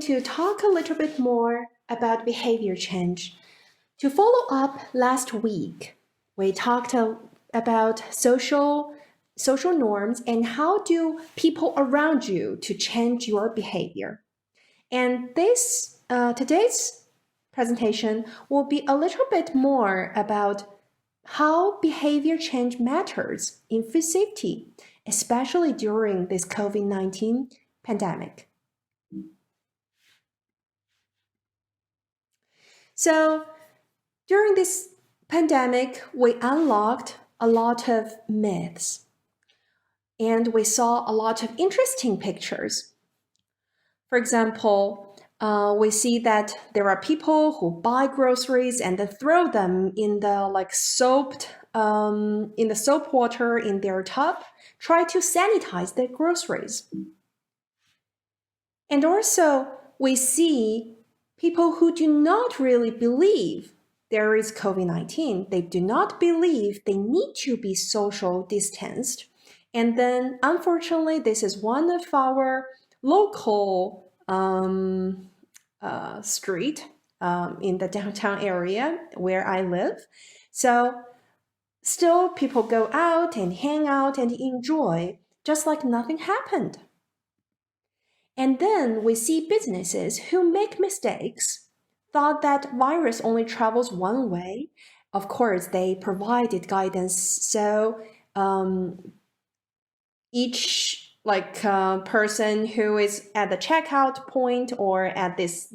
to talk a little bit more about behavior change. To follow up last week, we talked about social norms and how do people around you to change your behavior. And today's presentation will be a little bit more about how behavior change matters in food safety, especially during this COVID-19 pandemic. So during this pandemic, we unlocked a lot of myths and we saw a lot of interesting pictures. For example, we see that there are people who buy groceries and then throw them in the soap water in their tub, try to sanitize their groceries. And also, we see people who do not really believe there is COVID-19. They do not believe they need to be social distanced. And then, unfortunately, this is one of our local street in the downtown area where I live. So still people go out and hang out and enjoy just like nothing happened. And then we see businesses who make mistakes, thought that virus only travels one way. Of course, they provided guidance. So each person who is at the checkout point or at this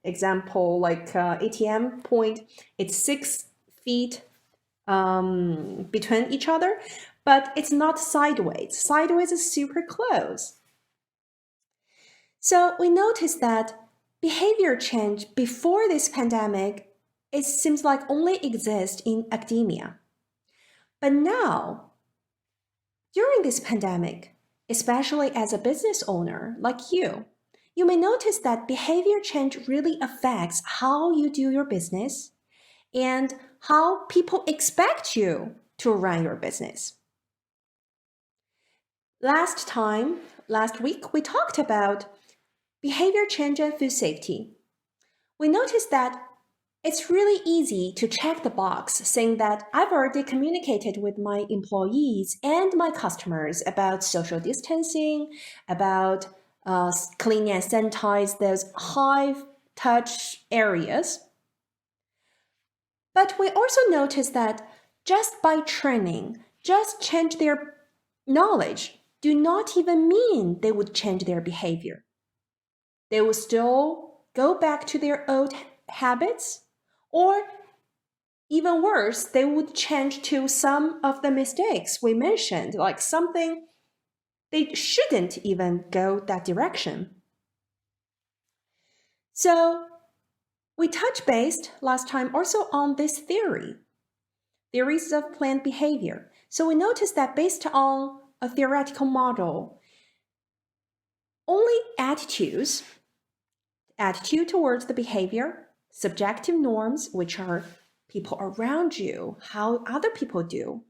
example ATM point, it's 6 feet between each other, but it's not sideways. Sideways is super close. So we noticed that behavior change before this pandemic, it seems like only exists in academia. But now, during this pandemic, especially as a business owner like you may notice that behavior change really affects how you do your business and how people expect you to run your business. Last week, we talked about behavior change and food safety. We noticed that it's really easy to check the box saying that I've already communicated with my employees and my customers about social distancing, about clean and sanitize those high-touch areas. But we also noticed that just by training, just change their knowledge, do not even mean they would change their behavior. They will still go back to their old habits, or even worse, they would change to some of the mistakes we mentioned, like something they shouldn't even go that direction. So we touched base last time also on this theories of planned behavior. So we noticed that based on a theoretical model, only attitude towards the behavior, subjective norms, which are people around you, how other people do,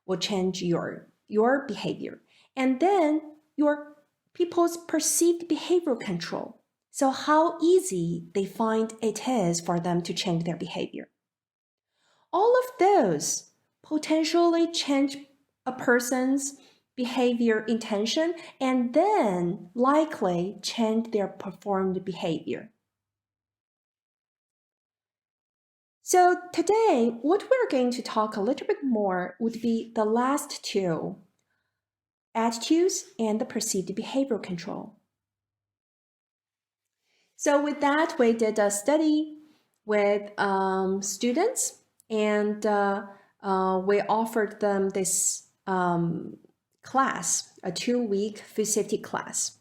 will change your behavior. And then your people's perceived behavioral control. So how easy they find it is for them to change their behavior. All of those potentially change a person's behavior intention and then likely change their performed behavior. So today, what we're going to talk a little bit more would be the last two, attitudes and the perceived behavioral control. So with that, we did a study with students and we offered them this class, a 2-week food safety class.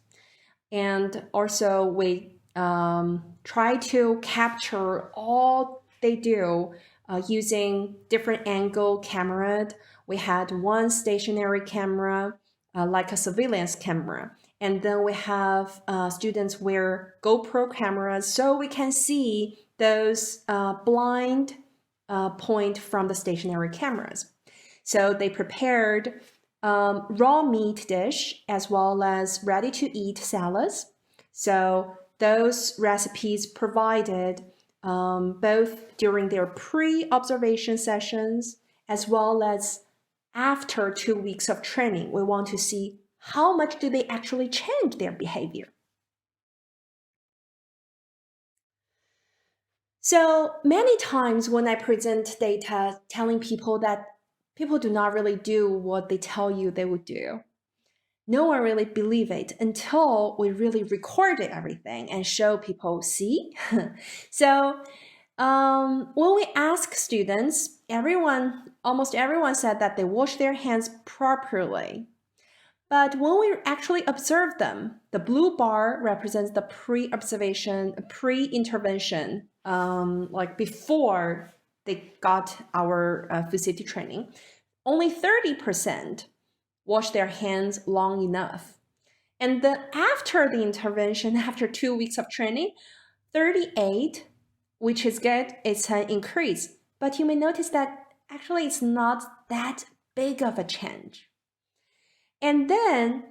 And also we try to capture all they do using different angle camera. We had one stationary camera, like a surveillance camera. And then we have students wear GoPro cameras so we can see those blind point from the stationary cameras. So they prepared raw meat dish as well as ready-to-eat salads. So those recipes provided both during their pre-observation sessions as well as after 2 weeks of training. We want to see how much do they actually change their behavior. So many times when I present data telling people that people do not really do what they tell you they would do, no one really believe it until we really recorded everything and show people, see? So when we ask students, almost everyone said that they wash their hands properly. But when we actually observe them, the blue bar represents the pre-intervention, like before they got our food safety training. Only 30% wash their hands long enough. And then after the intervention, after 2 weeks of training, 38, which is good, it's an increase. But you may notice that actually it's not that big of a change. And then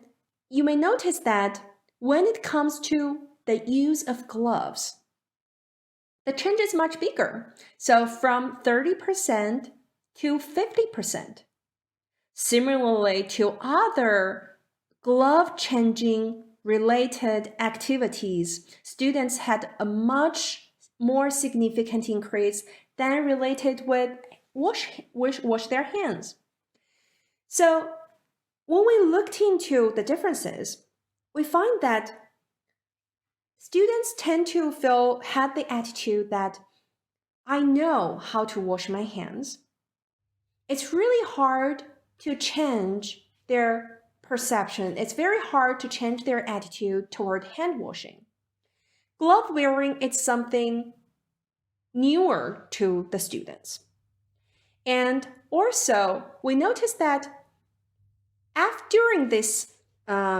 you may notice that when it comes to the use of gloves, the change is much bigger. So from 30% to 50%. Similarly to other glove changing related activities, students had a much more significant increase than related with wash their hands. So when we looked into the differences, we find that students tend to had the attitude that I know how to wash my hands. It's really hard to change their perception. It's very hard to change their attitude toward hand washing. Glove wearing is something newer to the students. And also, we noticed that during this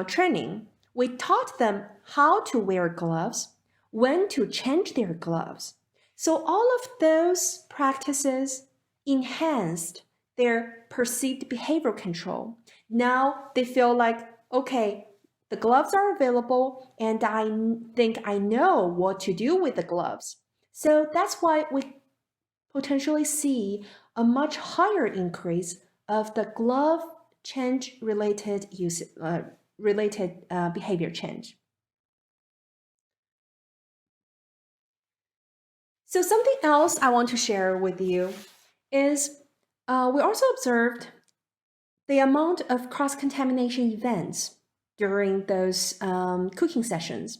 training, we taught them how to wear gloves, when to change their gloves. So all of those practices enhanced their perceived behavioral control. Now they feel like, okay, the gloves are available and I think I know what to do with the gloves. So that's why we potentially see a much higher increase of the glove change related behavior change. So something else I want to share with you is we also observed the amount of cross-contamination events during those cooking sessions.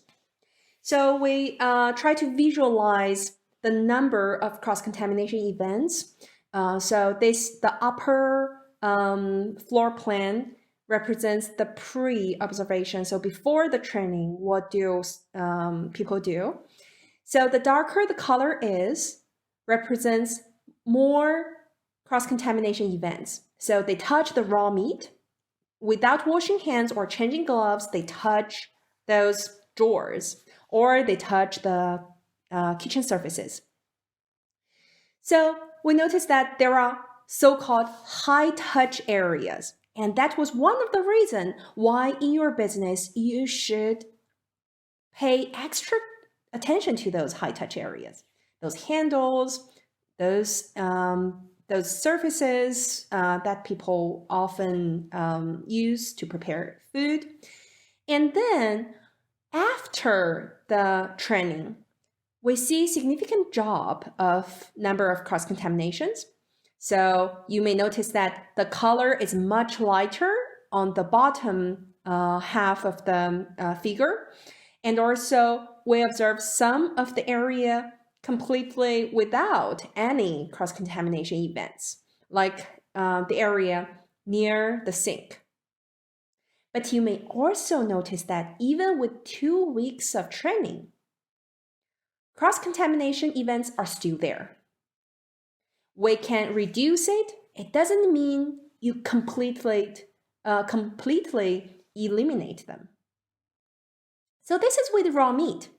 So we try to visualize the number of cross-contamination events. So the upper floor plan represents the pre-observation. So before the training, what do people do? So the darker the color is, represents more cross-contamination events. So they touch the raw meat without washing hands or changing gloves. They touch those drawers or they touch the kitchen surfaces. So we noticed that there are so-called high-touch areas. And that was one of the reasons why in your business you should pay extra attention to those high-touch areas, those handles, those surfaces that people often use to prepare food. And then after the training, we see significant drop of number of cross-contaminations. So you may notice that the color is much lighter on the bottom half of the figure. And also we observe some of the area completely without any cross-contamination events, like the area near the sink. But you may also notice that even with 2 weeks of training, cross-contamination events are still there. We can reduce it. It doesn't mean you completely eliminate them. So this is with raw meat.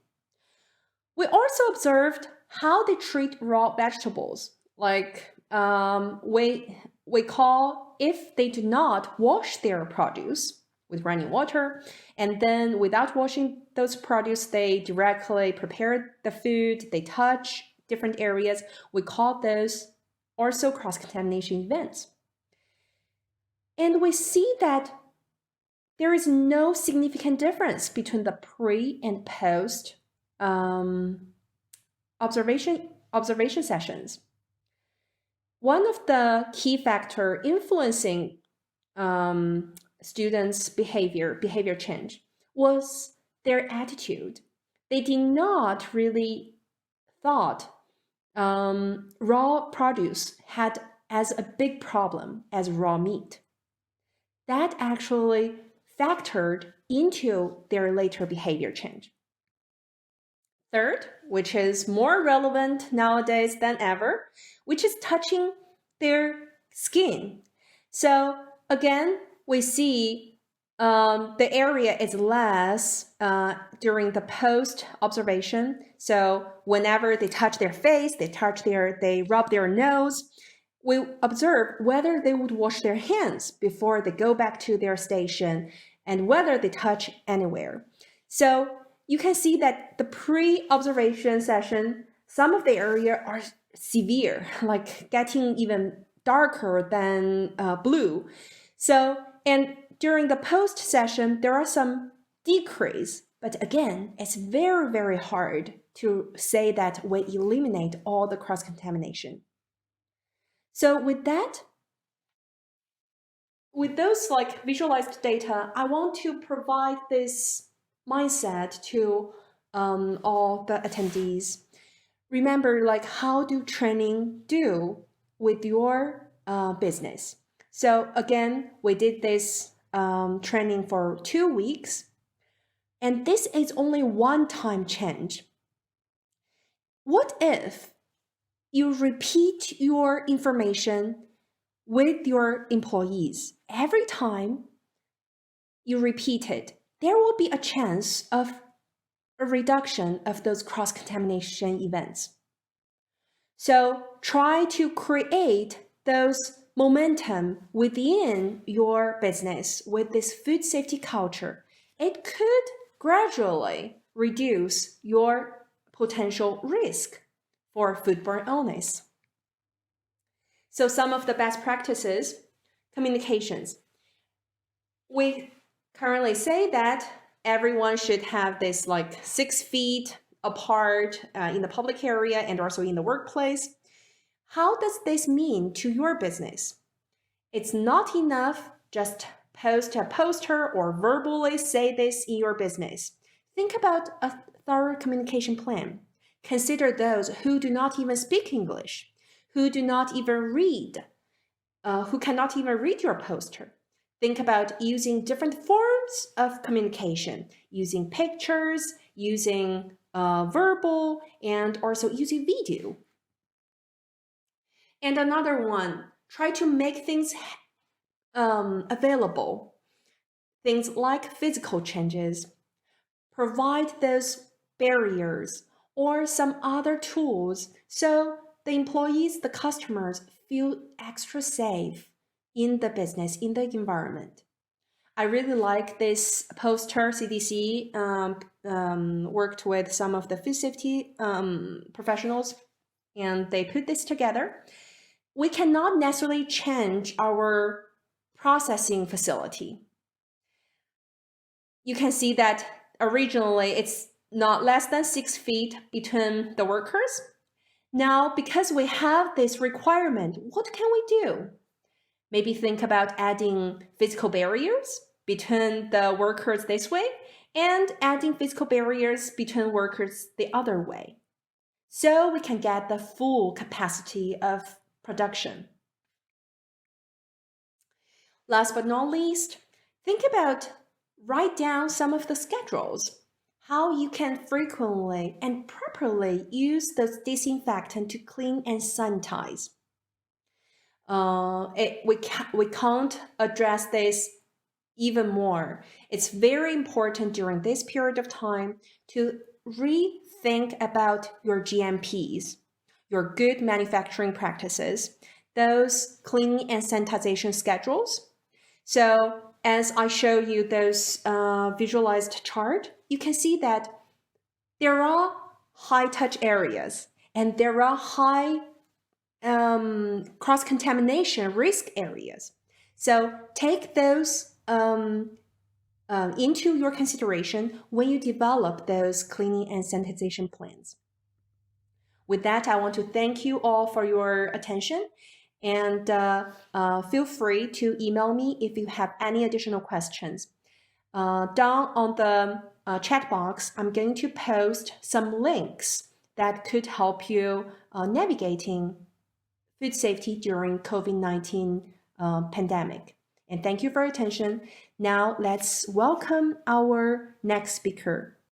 We also observed how they treat raw vegetables. Like we call, if they do not wash their produce, with running water. And then without washing those produce, they directly prepare the food, they touch different areas. We call those also cross-contamination events. And we see that there is no significant difference between the pre and post observation sessions. One of the key factors influencing students' behavior change, was their attitude. They did not really thought raw produce had as a big problem as raw meat. That actually factored into their later behavior change. Third, which is more relevant nowadays than ever, which is touching their skin. So again, we see the area is less during the post observation. So whenever they touch their face, they rub their nose, we observe whether they would wash their hands before they go back to their station and whether they touch anywhere. So you can see that the pre-observation session, some of the area are severe, like getting even darker than blue. So, and during the post session, there are some decrease, but again, it's very, very hard to say that we eliminate all the cross-contamination. So with that, with those like visualized data, I want to provide this mindset to all the attendees. Remember, like, how do training do with your business? So again, we did this training for 2 weeks, and this is only one-time change. What if you repeat your information with your employees? Every time you repeat it, there will be a chance of a reduction of those cross-contamination events. So try to create those momentum within your business with this food safety culture. It could gradually reduce your potential risk for foodborne illness. So some of the best practices, communications. We currently say that everyone should have this like 6 feet apart in the public area and also in the workplace. How does this mean to your business? It's not enough just post a poster or verbally say this in your business. Think about a thorough communication plan. Consider those who do not even speak English, who do not even read, who cannot even read your poster. Think about using different forms of communication, using pictures, using verbal, and also using video. And another one, try to make things available. Things like physical changes. Provide those barriers or some other tools so the employees, the customers feel extra safe in the business, in the environment. I really like this poster. CDC worked with some of the food safety professionals, and they put this together. We cannot necessarily change our processing facility. You can see that originally it's not less than 6 feet between the workers. Now, because we have this requirement, what can we do? Maybe think about adding physical barriers between the workers this way and adding physical barriers between workers the other way, so we can get the full capacity of production. Last but not least, think about write down some of the schedules, how you can frequently and properly use those disinfectant to clean and sanitize. We can't address this even more. It's very important during this period of time to rethink about your GMPs, your good manufacturing practices, those cleaning and sanitization schedules. So as I show you those visualized chart, you can see that there are high touch areas and there are high cross-contamination risk areas. So take those into your consideration when you develop those cleaning and sanitization plans. With that, I want to thank you all for your attention, and feel free to email me if you have any additional questions. Down on the chat box, I'm going to post some links that could help you navigating food safety during COVID-19 pandemic. And thank you for your attention. Now let's welcome our next speaker.